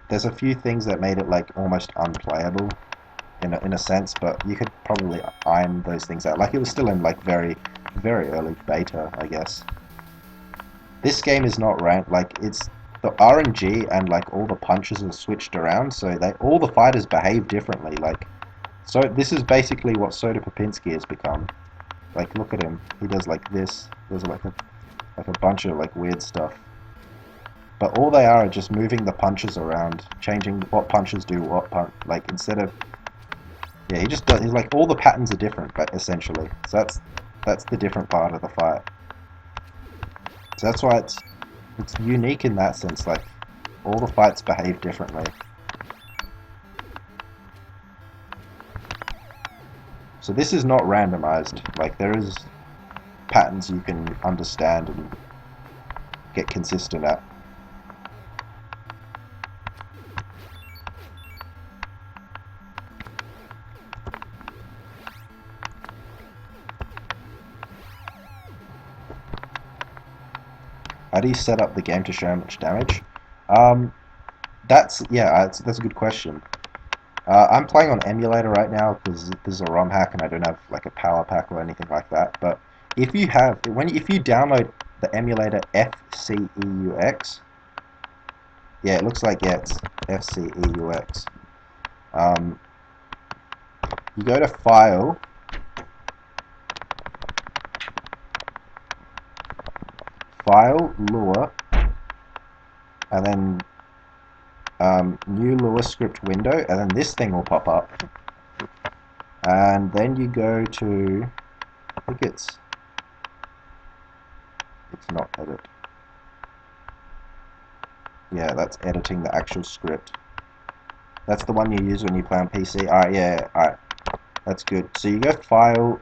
there's a few things that made it like almost unplayable in a sense, but you could probably iron those things out. Like, it was still in like very early beta, I guess. This game is not ranked, like, it's the RNG and like all the punches are switched around, so all the fighters behave differently. Like, so this is basically what Soda Popinski has become. Like, look at him. He does like this. There's like a bunch of like weird stuff. But all they are just moving the punches around, changing what punches do what punch. Like, instead of, yeah, he just does. He's like, all the patterns are different, but essentially. So that's the different part of the fight. So that's why it's unique in that sense. Like, all the fights behave differently. So this is not randomized. Like, there is patterns you can understand and get consistent at. How do you set up the game to show how much damage? That's a good question. I'm playing on emulator right now because this is a ROM hack and I don't have like a power pack or anything like that. But if you download the emulator FCEUX, yeah, it looks like, yeah, it's FCEUX. You go to File, Lure, and then new Lure script window, and then this thing will pop up. And then you go to, I think it's not edit. Yeah, that's editing the actual script. That's the one you use when you play on PC. Alright, yeah, alright. That's good. So you go File,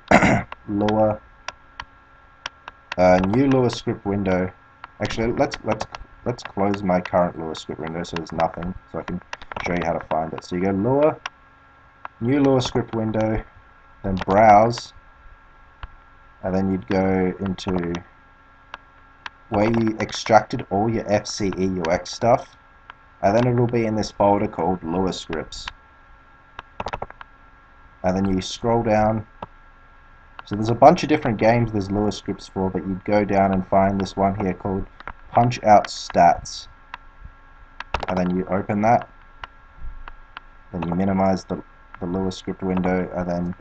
Lure, new Lure script window. Actually, let's close my current Lure script window so there's nothing, so I can show you how to find it. So you go Lure, new Lure script window, then Browse, and then you'd go into where you extracted all your FCEUX stuff, and then it'll be in this folder called Lure scripts. And then you scroll down. So there's a bunch of different games there's Lure scripts for, but you'd go down and find this one here called Punch-Out Stats. And then you open that. Then you minimize the Lure script window, and then...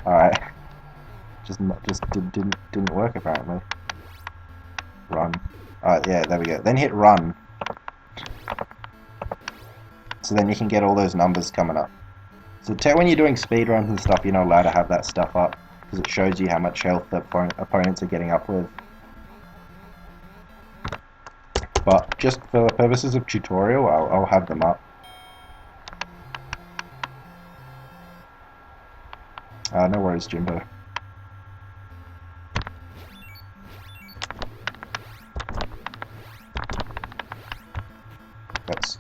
Alright. Didn't work apparently. Run. Alright, yeah, there we go. Then hit run. So then you can get all those numbers coming up. So when you're doing speedruns and stuff, you're not allowed to have that stuff up, because it shows you how much health the opponents are getting up with. But just for the purposes of tutorial, I'll have them up. No worries, Jimbo. That's...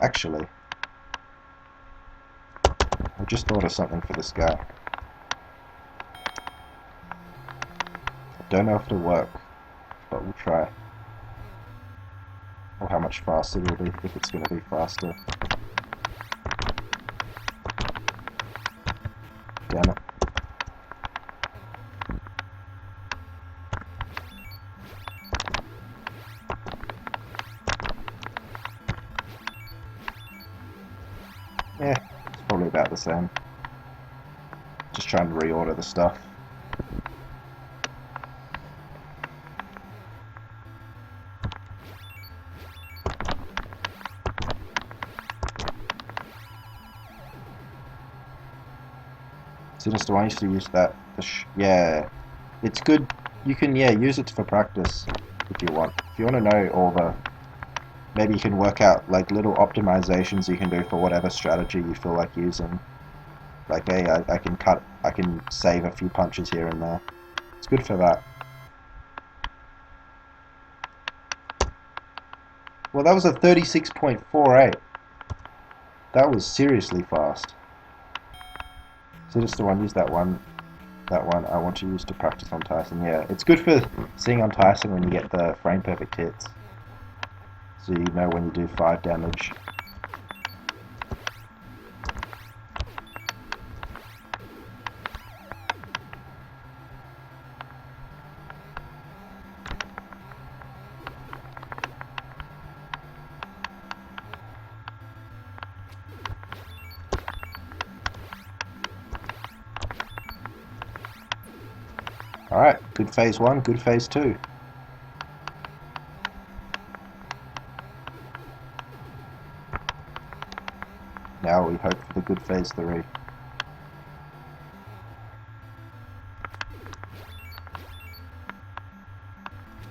Actually... I just thought of something for this guy. I don't know if it'll work, but we'll try. Or how much faster it'll be, if it's going to be faster. Damn it. Yeah, it's probably about the same. Just trying to reorder the stuff. Sinister, I used to use that. Yeah, it's good. You can use it for practice if you want. If you want to know all the, maybe you can work out like little optimizations you can do for whatever strategy you feel like using. Like, hey, I can save a few punches here and there. It's good for that. Well, that was a 36.48. That was seriously fast. So just the one, use that one. That one I want to use to practice on Tyson. Yeah, it's good for seeing on Tyson when you get the frame perfect hits. So you know when you do 5 damage. Alright, good phase 1, good phase 2. Now we hope for the good phase 3.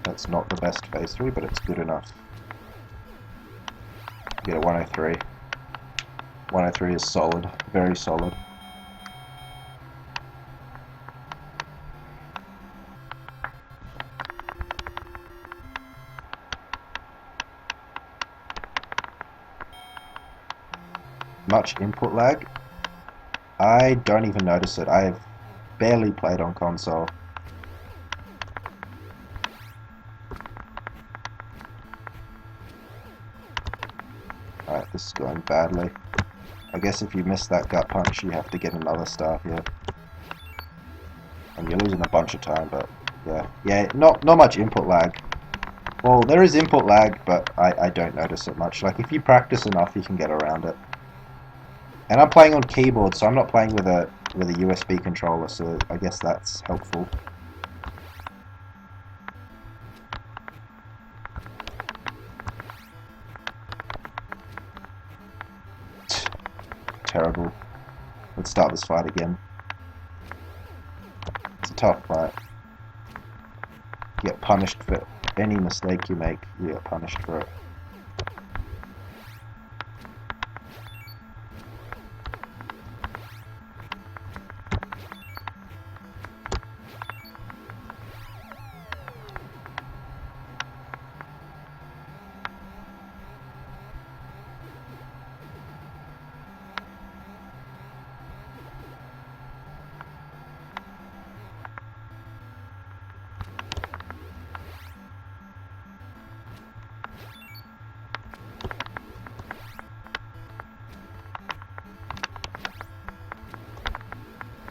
That's not the best phase 3, but it's good enough. Get a 103. 103 is solid, very solid. Much input lag? I don't even notice it. I've barely played on console. Alright, this is going badly. I guess if you miss that gut punch, you have to get another star here. And you're losing a bunch of time, but yeah. Yeah, not much input lag. Well, there is input lag, but I don't notice it much. Like, if you practice enough, you can get around it. And I'm playing on keyboard, so I'm not playing with a USB controller, so I guess that's helpful. Terrible. Let's start this fight again. It's a tough fight. You get punished for any mistake you make, you get punished for it.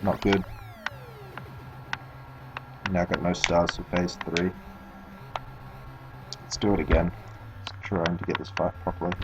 Not good. Now got no stars for phase 3. Let's do it again. Let's try to get this fight properly.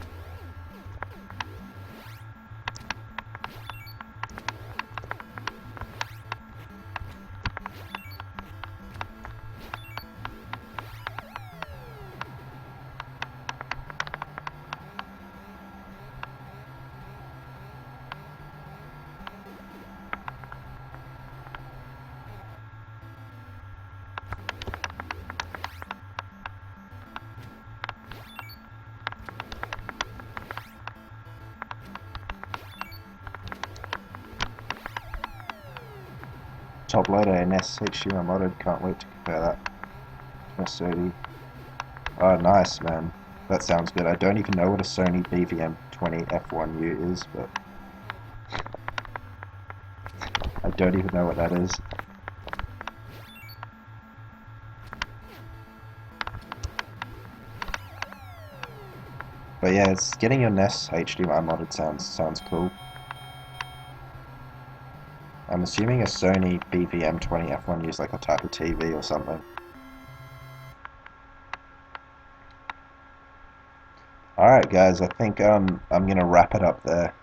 top loader NS HDMI modded. Can't wait to compare that to my Sony. Oh, nice, man. That sounds good. I don't even know what a Sony BVM20 F1U is, but I don't even know what that is. But yeah, it's getting your NES HDMI modded sounds cool. I'm assuming a Sony BVM20 F1 use like a type of TV or something. Alright guys, I think I'm gonna wrap it up there.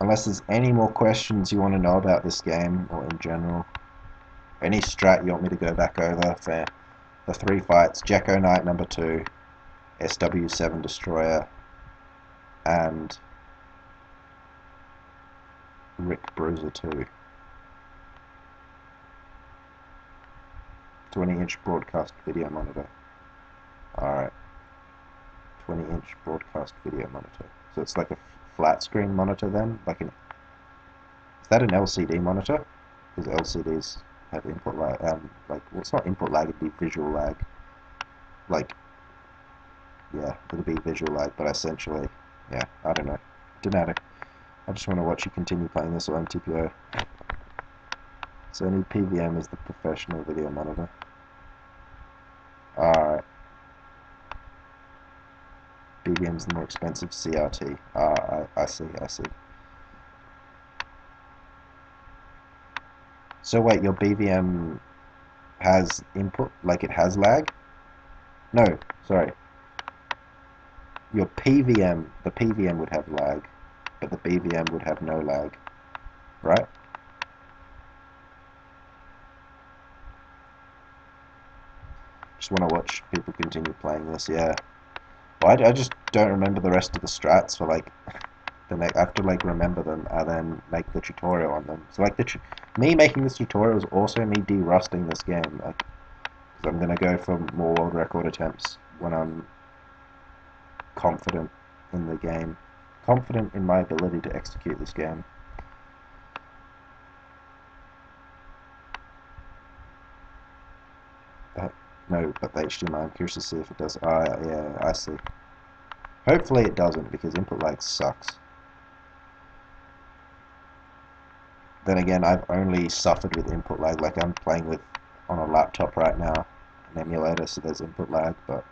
Unless there's any more questions you want to know about this game or in general. Any strat you want me to go back over for the 3 fights, Jekko Knight number 2, SW7 Destroyer, and Rick Bruiser 2. 20-inch broadcast video monitor. Alright. 20-inch broadcast video monitor. So it's like a flat screen monitor then? Is that an LCD monitor? Because LCDs have input lag. Well, it's not input lag, it'd be visual lag. Yeah, it'll be visual lag, but essentially, yeah, I don't know. Don't I just want to watch you continue playing this on MTPO. Sony PVM is the professional video monitor. Alright. BVM's the more expensive CRT. I see. So wait, your BVM has input, like it has lag? No, sorry. Your PVM, the PVM would have lag, but the BVM would have no lag, right? Just want to watch people continue playing this, yeah. Well, I just don't remember the rest of the strats for like I have to like remember them and then make the tutorial on them. So like me making this tutorial is also me de-rusting this game, like, because I'm gonna go for more world record attempts when I'm confident in the game, confident in my ability to execute this game. No, but the HDMI, I'm curious to see if it does. Yeah, I see. Hopefully it doesn't, because input lag sucks. Then again, I've only suffered with input lag, like I'm playing with on a laptop right now, an emulator, so there's input lag, but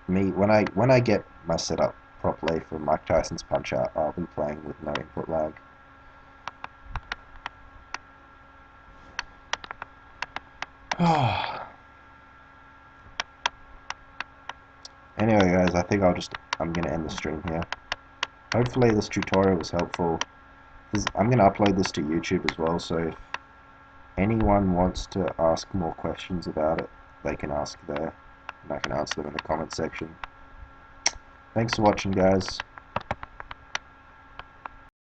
when I get my setup properly for Mike Tyson's Punch Out, I'll be playing with no input lag. Anyway guys, I think I'm gonna end the stream here. Hopefully this tutorial was helpful. I'm gonna upload this to YouTube as well, so if anyone wants to ask more questions about it, they can ask there, and I can answer them in the comment section. Thanks for watching guys.